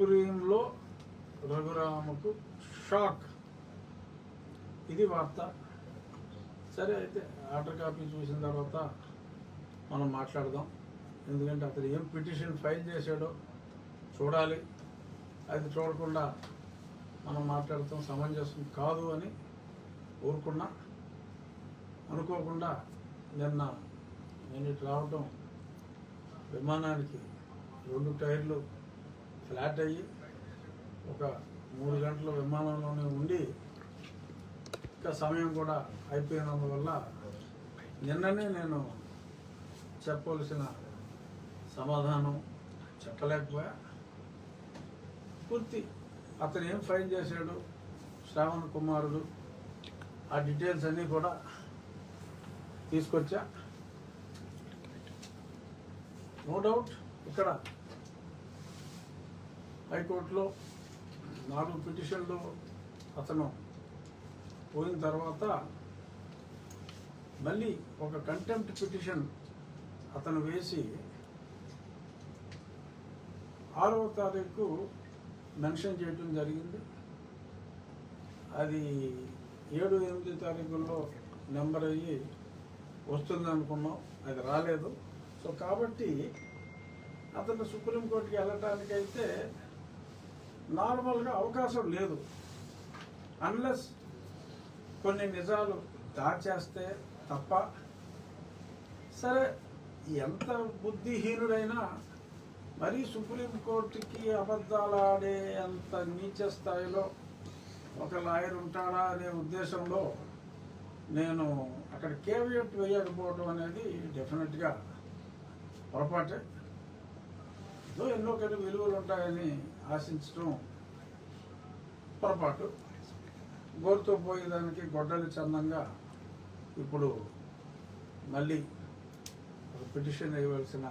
సుప్రీంలో రఘురామకు shock. ఇది వార్త. సరే, అయితే ఆర్డర్ కాపీ చూసిన తర్వాత మనం మాట్లాడదాం. ఎందుకంటే అతను ఏం పిటిషన్ ఫైల్ చేశాడో చూడాలి. అది చూడకుండా మనం మాట్లాడతాం సమంజసం కాదు అని ఊరుకున్నా. అనుకోకుండా నిన్న నేను ఇటు రావటం విమానానికి 2 టైర్లు ఫ్లాట్ అయ్యి ఒక 3 గంటలు విమానంలోనే ఉండి ఇంకా సమయం కూడా అయిపోయినందువల్ల నిన్ననే నేను చెప్పవలసిన సమాధానం చెప్పలేకపోయా. పూర్తి అతను ఏం ఫైల్ చేశాడు, శ్రావణ్ కుమారుడు, ఆ డీటెయిల్స్ అన్నీ కూడా తీసుకొచ్చా. నో డౌట్ ఇక్కడ హైకోర్టులో 4 పిటిషన్లు అతను పోయిన తర్వాత మళ్ళీ ఒక కంటెంప్ట్ పిటిషన్ అతను వేసి 6వ తారీఖు మెన్షన్ చేయడం జరిగింది. అది 7, 8 తారీఖుల్లో నెంబర్ అయ్యి వస్తుంది అనుకున్నాం, అది రాలేదు. సో కాబట్టి అతను సుప్రీంకోర్టుకి వెళ్ళటానికైతే నార్మల్గా అవకాశం లేదు, అన్లెస్ కొన్ని నిజాలు దాచేస్తే తప్ప. సరే, ఎంత బుద్ధిహీనుడైనా మరీ సుప్రీంకోర్టుకి అబద్ధాలు ఆడే అంత నీచ స్థాయిలో ఒక లాయర్ ఉంటాడా అనే ఉద్దేశంలో నేను అక్కడ కేవియట్ వేయకపోవడం అనేది డెఫినెట్గా పొరపాటే. ఎన్నో కొన్ని విలువలు ఉంటాయని ఆశించడం పొరపాటు. గోరుతో పోయేదానికి గొడ్డలి చందంగా ఇప్పుడు మళ్ళీ ఒక పిటిషన్ వేయవలసిన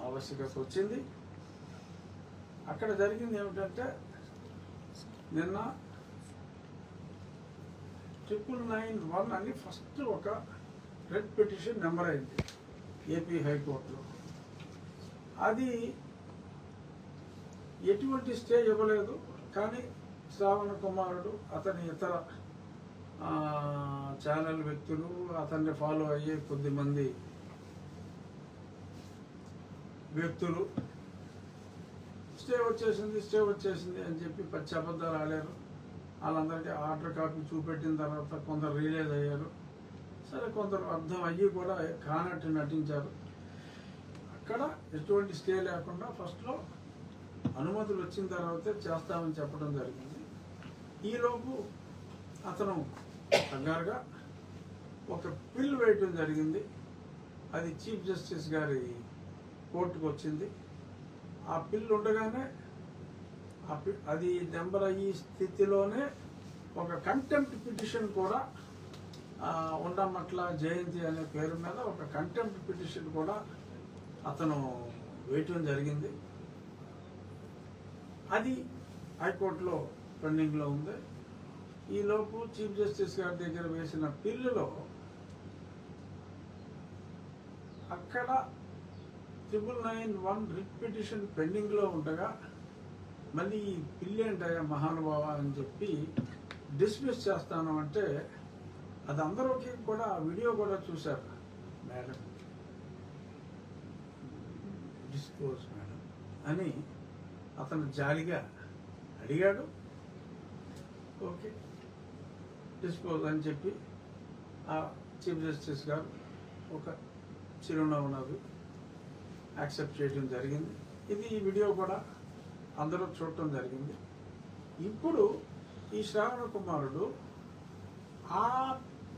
ఆవశ్యకత వచ్చింది. అక్కడ జరిగింది ఏమిటంటే, నిన్న 991 అని ఫస్ట్ ఒక రెడ్ పిటిషన్ నెంబర్ అయింది ఏపీ హైకోర్టులో. అది ఎటువంటి స్టే ఇవ్వలేదు, కానీ శ్రావణ కుమారుడు, అతని ఇతర ఛానల్ వ్యక్తులు, అతన్ని ఫాలో అయ్యే కొద్దిమంది వ్యక్తులు స్టే వచ్చేసింది అని చెప్పి పచ్చి అబద్ధాలు ఆడారు. వాళ్ళందరికీ ఆర్డర్ కాపీ చూపెట్టిన తర్వాత కొందరు రియలైజ్ అయ్యారు. సరే, కొందరు అర్థం అయ్యి కూడా కానట్టు నటించారు. అక్కడ ఎటువంటి స్టే లేకుండా ఫస్ట్లో అనుమతులు వచ్చిన తర్వాతే చేస్తామని చెప్పడం జరిగింది. ఈలోపు అతను కంగారుగా ఒక పిల్ వేయటం జరిగింది. అది చీఫ్ జస్టిస్ గారి కోర్టుకు వచ్చింది. ఆ పిల్ ఉండగానే అది నెంబర్ అయ్యే స్థితిలోనే ఒక కంటెంప్ట్ పిటిషన్ కూడా ఉండమట్ల జయంతి అనే పేరు మీద ఒక కంటెంప్ట్ పిటిషన్ కూడా అతను వేయటం జరిగింది. అది హైకోర్టులో పెండింగ్లో ఉంది. ఈలోపు చీఫ్ జస్టిస్ గారి దగ్గర వేసిన పిల్లులో అక్కడ 991 రిట్ పిటిషన్ పెండింగ్లో ఉండగా మళ్ళీ ఈ పిల్లి ఏంటయ్యా మహానుభావ అని చెప్పి డిస్మిస్ చేస్తాను అంటే, అది అందరికీ కూడా వీడియో కూడా చూశారు. మేడం డిస్పోజ్ మేడం అని అతను జాలిగా అడిగాడు. ఓకే, డిస్పోజ్ అని చెప్పి ఆ చీఫ్ జస్టిస్ గారు ఒక చిరునవ్వు నవ్వి యాక్సెప్ట్ చేయడం జరిగింది. ఇది ఈ వీడియో కూడా అందరూ చూడటం జరిగింది. ఇప్పుడు ఈ శ్రావణ కుమారుడు ఆ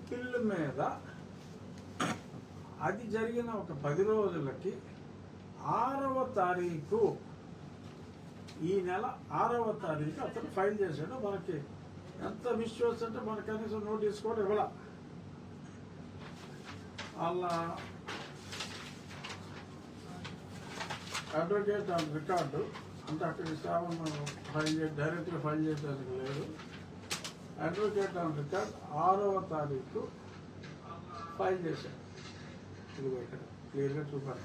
పిల్లు మీద అది జరిగిన ఒక 10 రోజులకి 6వ తారీఖు, ఈ నెల 6వ తారీఖు అతను ఫైల్ చేశాడు. మనకి ఎంత మిస్యూస్ అంటే మనకు కనీసం నోటీస్ కూడా ఇవ్వాల. వాళ్ళ అడ్వకేట్ ఆన్ రికార్డు అంటే అక్కడికి శ్రావణ ఫైల్ డైరెక్ట్గా ఫైల్ చేయడానికి లేదు. అడ్వకేట్ ఆన్ రికార్డ్ 6వ తారీఖు ఫైల్ చేశాడు. ఇదిగో ఇక్కడ క్లియర్గా చూపాలి.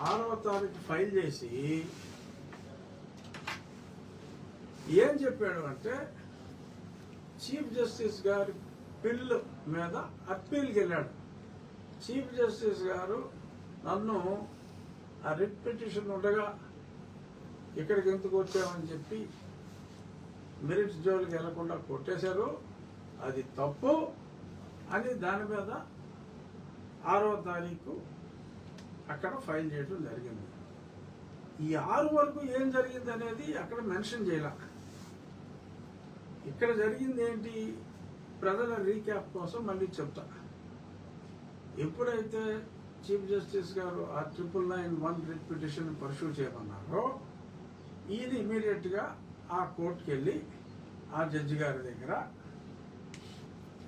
6వ తారీఖు ఫైల్ చేసి ఏం చెప్పాడు అంటే చీఫ్ జస్టిస్ గారి బిల్లు మీద అప్పీల్కి వెళ్ళాడు. చీఫ్ జస్టిస్ గారు నన్ను ఆ రిట్ పిటిషన్ ఉండగా ఇక్కడికి ఎందుకు వచ్చామని చెప్పి మెరిట్స్ జోలికి వెళ్లకుండా కొట్టేశారు, అది తప్పు అని దాని మీద 6వ తారీఖు అక్కడ ఫైల్ చేయడం జరిగింది. ఈ 6 వరకు ఏం జరిగింది అనేది అక్కడ మెన్షన్ చేయాల. ఇక్కడ జరిగింది ఏంటి, ప్రజల రీక్యాప్ కోసం మళ్ళీ చెప్తా. ఎప్పుడైతే చీఫ్ జస్టిస్ గారు ఆ 991 రిట్ పిటిషన్ పర్సూ చేయమన్నారో ఈయన ఇమీడియట్గా ఆ కోర్టుకి వెళ్ళి ఆ జడ్జి గారి దగ్గర,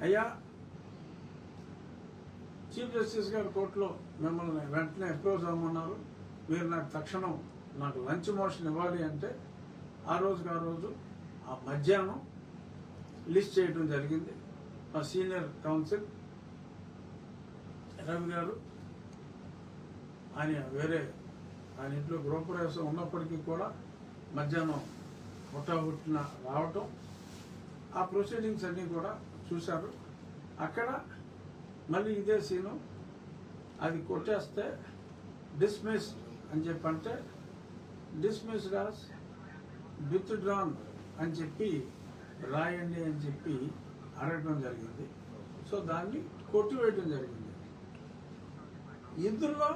అయ్యా చీఫ్ జస్టిస్ గారు కోర్టులో మిమ్మల్ని వెంటనే అప్రోచ్ అవ్వమన్నారు, మీరు నాకు తక్షణం నాకు లంచ్ మోషన్ ఇవ్వాలి అంటే ఆ రోజు ఆ మధ్యాహ్నం లిస్ట్ చేయడం జరిగింది. మా సీనియర్ కౌన్సిల్ రవి గారు, ఆయన ఆయన ఇంట్లో గృహప్రవేశం ఉన్నప్పటికీ కూడా మధ్యాహ్నం హుటాహుట్టిన రావటం, ఆ ప్రొసీడింగ్స్ అన్నీ కూడా చూశారు. అక్కడ మళ్ళీ ఇదే సీను, అది కొట్టేస్తే డిస్మిస్ అని చెప్పంటే డిస్మిస్డ్ యాజ్ విత్డ్రాన్ అని చెప్పి రాయండి అని చెప్పి అడగడం జరిగింది. సో దాన్ని కొట్టివేయడం జరిగింది. ఇందులో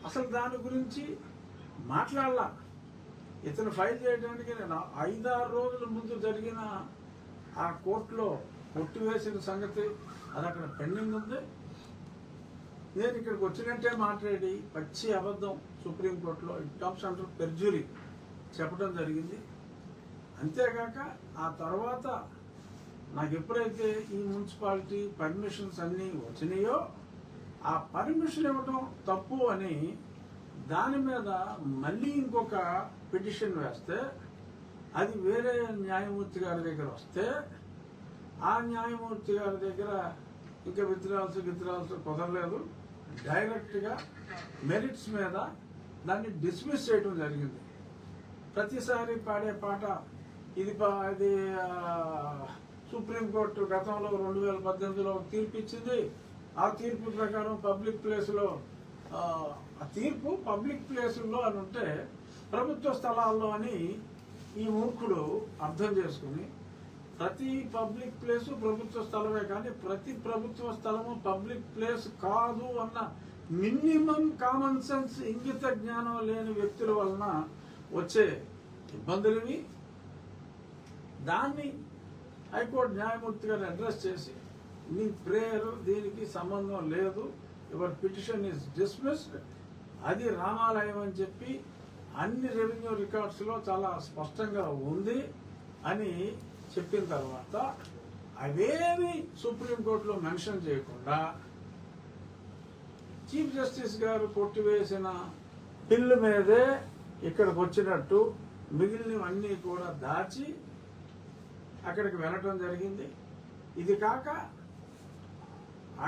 అసలు దాని గురించి మాట్లాడాల. ఇతను ఫైల్ చేయడానికి నేను 5-6 రోజుల ముందు జరిగిన ఆ కోర్టులో కొట్టివేసిన సంగతి అది అక్కడ పెండింగ్ ఉంది. నేను ఇక్కడికి వచ్చినట్టే మాట్లాడి పచ్చి అబద్ధం సుప్రీంకోర్టులో ఇన్ టర్మ్స్ అండర్ పెర్జురీ చెప్పడం జరిగింది. అంతేగాక ఆ తర్వాత నాకు ఎప్పుడైతే ఈ మున్సిపాలిటీ పర్మిషన్స్ అన్నీ వచ్చినాయో ఆ పర్మిషన్ ఇవ్వడం తప్పు అని దాని మీద మళ్ళీ ఇంకొక పిటిషన్ వేస్తే అది వేరే న్యాయమూర్తి గారి దగ్గర వస్తే ఆ న్యాయమూర్తి గారి దగ్గర ఇంకా విత్డ్రాల్స్ కుదరలేదు, డైరెక్ట్గా మెరిట్స్ మీద దాన్ని డిస్మిస్ చేయడం జరిగింది. ప్రతిసారి పాడే పాట ఇది సుప్రీంకోర్టు గతంలో 2018లో తీర్పు ఇచ్చింది. ఆ తీర్పు ప్రకారం పబ్లిక్ ప్లేస్లో, ఆ తీర్పు పబ్లిక్ ప్లేసుల్లో అని ఉంటే ప్రభుత్వ స్థలాల్లో అని ఈ మూర్ఖుడు అర్థం చేసుకుని ప్రతి పబ్లిక్ ప్లేసు ప్రభుత్వ స్థలమే, కానీ ప్రతి ప్రభుత్వ స్థలము పబ్లిక్ ప్లేస్ కాదు అన్న మినిమం కామన్ సెన్స్ ఇంగిత జ్ఞానం లేని వ్యక్తుల వలన వచ్చే ఇబ్బందులని దాన్ని హైకోర్టు న్యాయమూర్తి గారు అడ్రస్ చేసి మీ ప్రేయర్ దీనికి సంబంధం లేదు, యువర్ పిటిషన్ ఈజ్ డిస్మిస్డ్, అది రామాలయం అని చెప్పి అన్ని రెవెన్యూ రికార్డ్స్లో చాలా స్పష్టంగా ఉంది అని చెప్పిన తర్వాత అవేమి సుప్రీంకోర్టులో మెన్షన్ చేయకుండా చీఫ్ జస్టిస్ గారు కొట్టివేసిన బిల్లు మీదే ఇక్కడికి వచ్చినట్టు మిగిలినవన్నీ కూడా దాచి అక్కడికి వెళ్ళటం జరిగింది. ఇది కాక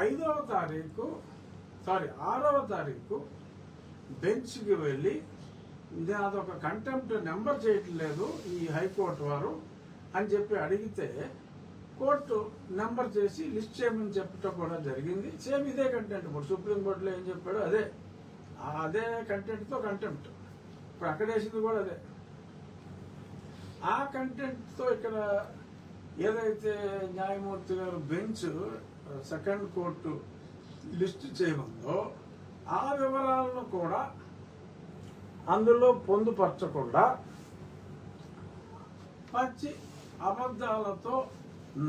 6వ తారీఖు బెంచ్కి వెళ్ళి అదొక కంటెంప్ట్ నెంబర్ చేయట్లేదు ఈ హైకోర్టు వారు అని చెప్పి అడిగితే కోర్టు నెంబర్ చేసి లిస్ట్ చేయమని చెప్పటం కూడా జరిగింది. సేమ్ ఇదే కంటెంట్, ఇప్పుడు సుప్రీంకోర్టులో ఏం చెప్పాడో అదే కంటెంట్తో కంటెంప్ట్ ఇప్పుడు అక్కడ వేసింది కూడా అదే. ఆ కంటెంట్తో ఇక్కడ ఏదైతే న్యాయమూర్తి గారు బెంచ్ సెకండ్ కోర్టు లిస్ట్ చేయమందో ఆ వివరాలను కూడా అందులో పొందుపరచకుండా పచ్చి అబద్ధాలతో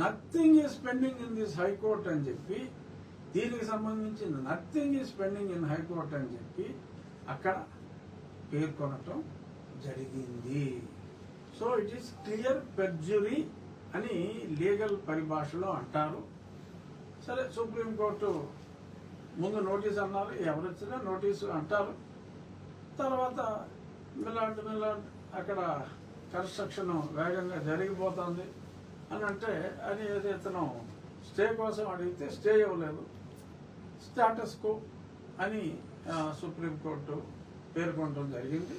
nothing is pending in this high court అని చెప్పి, దీనికి సంబంధించి nothing is pending in high court అని చెప్పి అక్కడ పేర్కొనటం జరిగింది. So it is clear perjury అని లీగల్ పరిభాషలో అంటారు. సరే, సుప్రీంకోర్టు ముందు నోటీస్ అన్నారు, ఎవరిచ్చినా నోటీసు అంటారు. తర్వాత మిలాంటి అక్కడ కన్స్ట్రక్షన్ వేగంగా జరిగిపోతుంది అని అంటే అని ఏదైతే స్టే కోసం అడిగితే స్టే ఇవ్వలేదు, స్టాటస్ కో అని సుప్రీంకోర్టు పేర్కొనడం జరిగింది.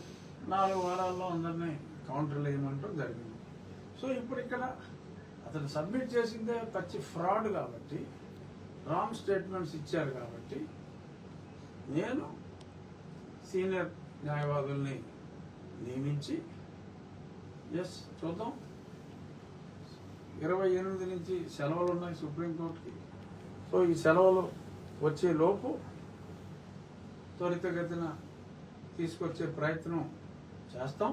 4 వారాల్లో అందరినీ కౌంటర్లు వేయమంటం జరిగింది. సో ఇప్పుడు ఇక్కడ అతను సబ్మిట్ చేసిందే పచ్చి ఫ్రాడ్ కాబట్టి, రాంగ్ స్టేట్మెంట్స్ ఇచ్చారు కాబట్టి నేను సీనియర్ న్యాయవాదుల్ని నియమించి చూద్దాం. 28 నుంచి సెలవులు ఉన్నాయి సుప్రీంకోర్టుకి. సో ఈ సెలవులు వచ్చే లోపు త్వరితగతిన తీసుకొచ్చే ప్రయత్నం చేస్తాం.